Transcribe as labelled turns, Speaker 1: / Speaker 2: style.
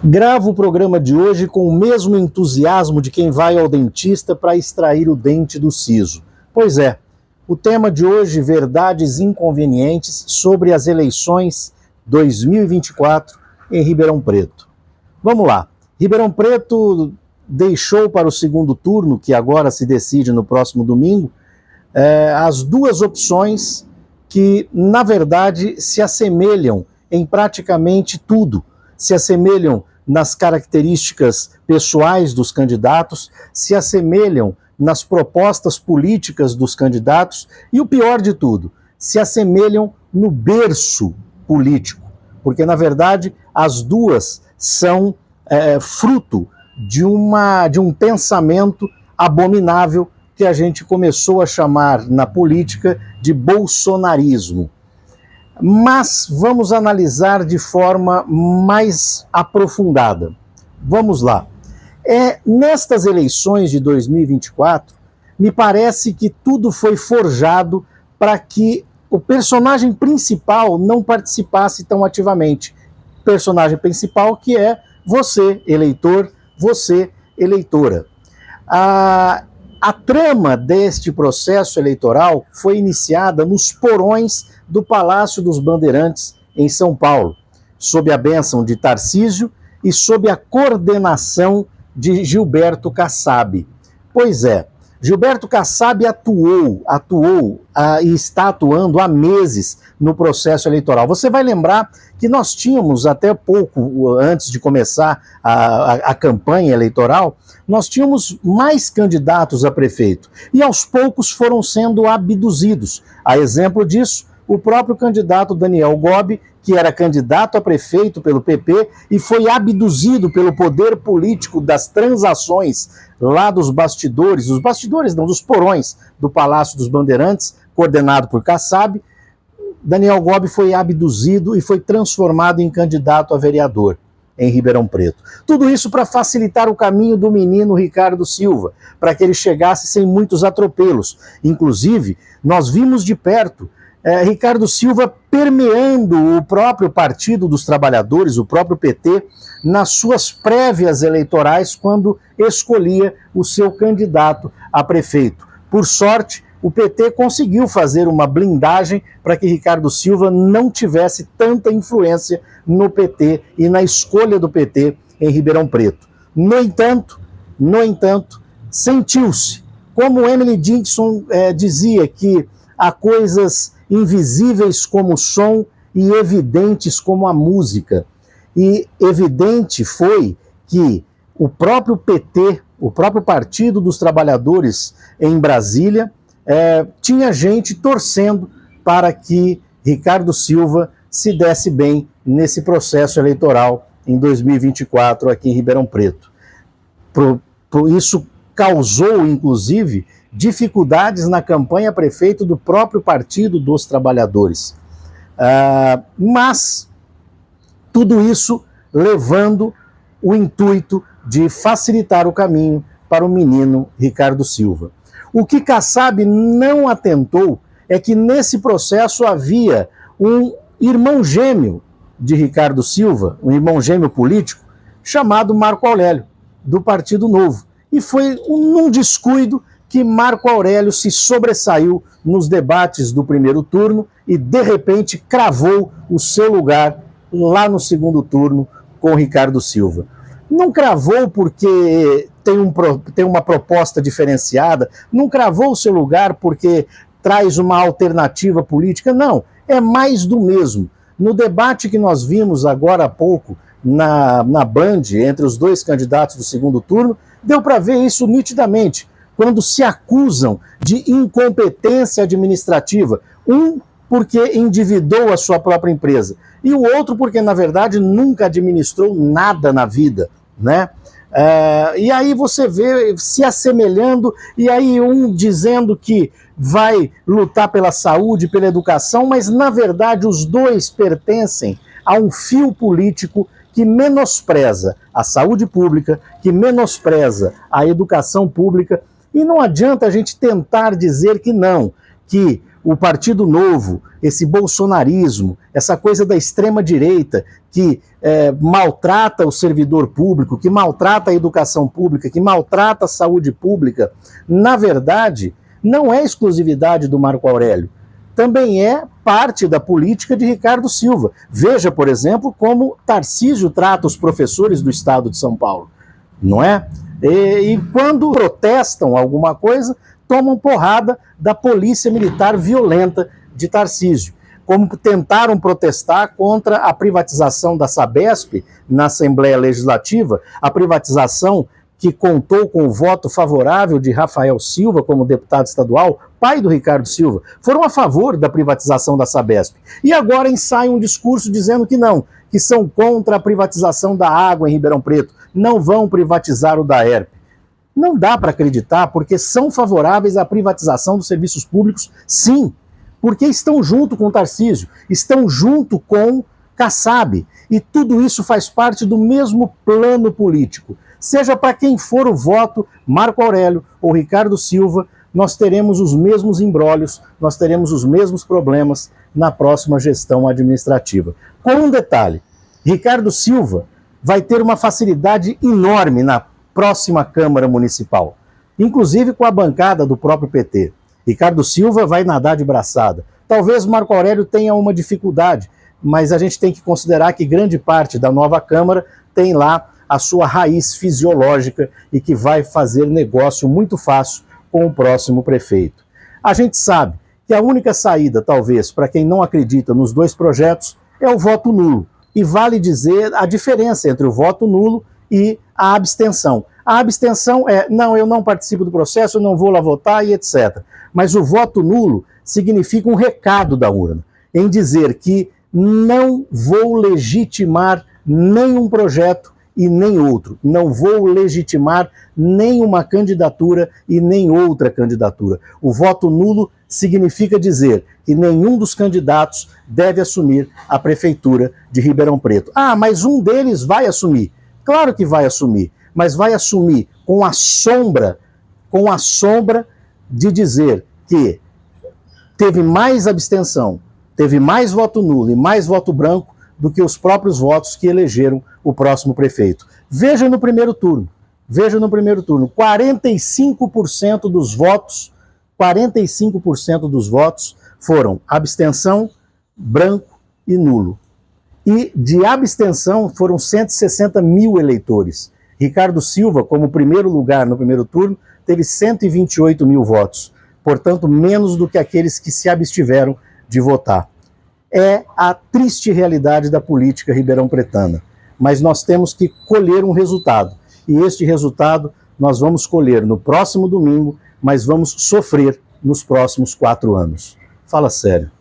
Speaker 1: Gravo o programa de hoje com o mesmo entusiasmo de quem vai ao dentista para extrair o dente do siso. Pois é, o tema de hoje, verdades inconvenientes sobre as eleições 2024 em Ribeirão Preto. Vamos lá, Ribeirão Preto deixou para o segundo turno, que agora se decide no próximo domingo, as duas opções que, na verdade, se assemelham em praticamente tudo. Se assemelham nas características pessoais dos candidatos, se assemelham nas propostas políticas dos candidatos e, o pior de tudo, se assemelham no berço político, porque, na verdade, as duas são fruto de um pensamento abominável que a gente começou a chamar na política de bolsonarismo. Mas vamos analisar de forma mais aprofundada. Vamos lá. Nestas eleições de 2024, me parece que tudo foi forjado para que o personagem principal não participasse tão ativamente. O personagem principal que é você, eleitor, você, eleitora. A trama deste processo eleitoral foi iniciada nos porões do Palácio dos Bandeirantes, em São Paulo, sob a bênção de Tarcísio e sob a coordenação de Gilberto Kassab. Pois é, Gilberto Kassab atuou e está atuando há meses no processo eleitoral. Você vai lembrar que nós tínhamos, até pouco antes de começar a campanha eleitoral, nós tínhamos mais candidatos a prefeito. E aos poucos foram sendo abduzidos. A exemplo disso, o próprio candidato Daniel Gobi, que era candidato a prefeito pelo PP e foi abduzido pelo poder político das transações lá dos bastidores, dos porões do Palácio dos Bandeirantes, coordenado por Kassab. Daniel Gobi foi abduzido e foi transformado em candidato a vereador em Ribeirão Preto. Tudo isso para facilitar o caminho do menino Ricardo Silva, para que ele chegasse sem muitos atropelos. Inclusive, nós vimos de perto Ricardo Silva permeando o próprio Partido dos Trabalhadores, o próprio PT, nas suas prévias eleitorais, quando escolhia o seu candidato a prefeito. Por sorte, o PT conseguiu fazer uma blindagem para que Ricardo Silva não tivesse tanta influência no PT e na escolha do PT em Ribeirão Preto. No entanto, sentiu-se, como Emily Dickinson dizia, que há coisas invisíveis como o som e evidentes como a música. E evidente foi que o próprio PT, o próprio Partido dos Trabalhadores em Brasília, tinha gente torcendo para que Ricardo Silva se desse bem nesse processo eleitoral em 2024 aqui em Ribeirão Preto. Isso causou, inclusive, dificuldades na campanha a prefeito do próprio Partido dos Trabalhadores. Mas tudo isso levando o intuito de facilitar o caminho para o menino Ricardo Silva. O que Kassab não atentou é que nesse processo havia um irmão gêmeo de Ricardo Silva, um irmão gêmeo político, chamado Marco Aurélio, do Partido Novo. E foi num descuido que Marco Aurélio se sobressaiu nos debates do primeiro turno e, de repente, cravou o seu lugar lá no segundo turno com Ricardo Silva. Não cravou porque tem uma proposta diferenciada, não cravou o seu lugar porque traz uma alternativa política, não, é mais do mesmo. No debate que nós vimos agora há pouco na Band, entre os dois candidatos do segundo turno, deu para ver isso nitidamente, quando se acusam de incompetência administrativa, um porque endividou a sua própria empresa, e o outro porque, na verdade, nunca administrou nada na vida, né? E aí você vê se assemelhando, e aí um dizendo que vai lutar pela saúde, pela educação, mas, na verdade, os dois pertencem a um fio político que menospreza a saúde pública, que menospreza a educação pública, e não adianta a gente tentar dizer que não, que o Partido Novo, esse bolsonarismo, essa coisa da extrema-direita que maltrata o servidor público, que maltrata a educação pública, que maltrata a saúde pública, na verdade, não é exclusividade do Marco Aurélio. Também é parte da política de Ricardo Silva. Veja, por exemplo, como Tarcísio trata os professores do estado de São Paulo, não é? E quando protestam alguma coisa, tomam porrada da polícia militar violenta de Tarcísio. Como tentaram protestar contra a privatização da Sabesp na Assembleia Legislativa, a privatização que contou com o voto favorável de Rafael Silva como deputado estadual, pai do Ricardo Silva, foram a favor da privatização da Sabesp. E agora ensaiam um discurso dizendo que não, que são contra a privatização da água em Ribeirão Preto, não vão privatizar o Daerp. Não dá para acreditar, porque são favoráveis à privatização dos serviços públicos, sim, porque estão junto com o Tarcísio, estão junto com Kassab, e tudo isso faz parte do mesmo plano político. Seja para quem for o voto, Marco Aurélio ou Ricardo Silva, nós teremos os mesmos embrólios, nós teremos os mesmos problemas na próxima gestão administrativa. Com um detalhe, Ricardo Silva vai ter uma facilidade enorme na próxima Câmara Municipal, inclusive com a bancada do próprio PT. Ricardo Silva vai nadar de braçada. Talvez Marco Aurélio tenha uma dificuldade, mas a gente tem que considerar que grande parte da nova Câmara tem lá a sua raiz fisiológica e que vai fazer negócio muito fácil com o próximo prefeito. A gente sabe que a única saída, talvez, para quem não acredita nos dois projetos, é o voto nulo. E vale dizer a diferença entre o voto nulo e a abstenção. A abstenção é, não, eu não participo do processo, eu não vou lá votar e etc. Mas o voto nulo significa um recado da urna, em dizer que não vou legitimar nenhum projeto e nem outro. Não vou legitimar nenhuma candidatura e nem outra candidatura. O voto nulo significa dizer que nenhum dos candidatos deve assumir a prefeitura de Ribeirão Preto. Ah, mas um deles vai assumir. Claro que vai assumir, mas vai assumir com a sombra de dizer que teve mais abstenção, teve mais voto nulo e mais voto branco do que os próprios votos que elegeram o próximo prefeito. Veja no primeiro turno, 45% dos votos foram abstenção, branco e nulo. E de abstenção foram 160 mil eleitores. Ricardo Silva, como primeiro lugar no primeiro turno, teve 128 mil votos, portanto menos do que aqueles que se abstiveram de votar. É a triste realidade da política ribeirão-pretana, mas nós temos que colher um resultado, e este resultado nós vamos colher no próximo domingo, mas vamos sofrer nos próximos 4 anos. Fala sério.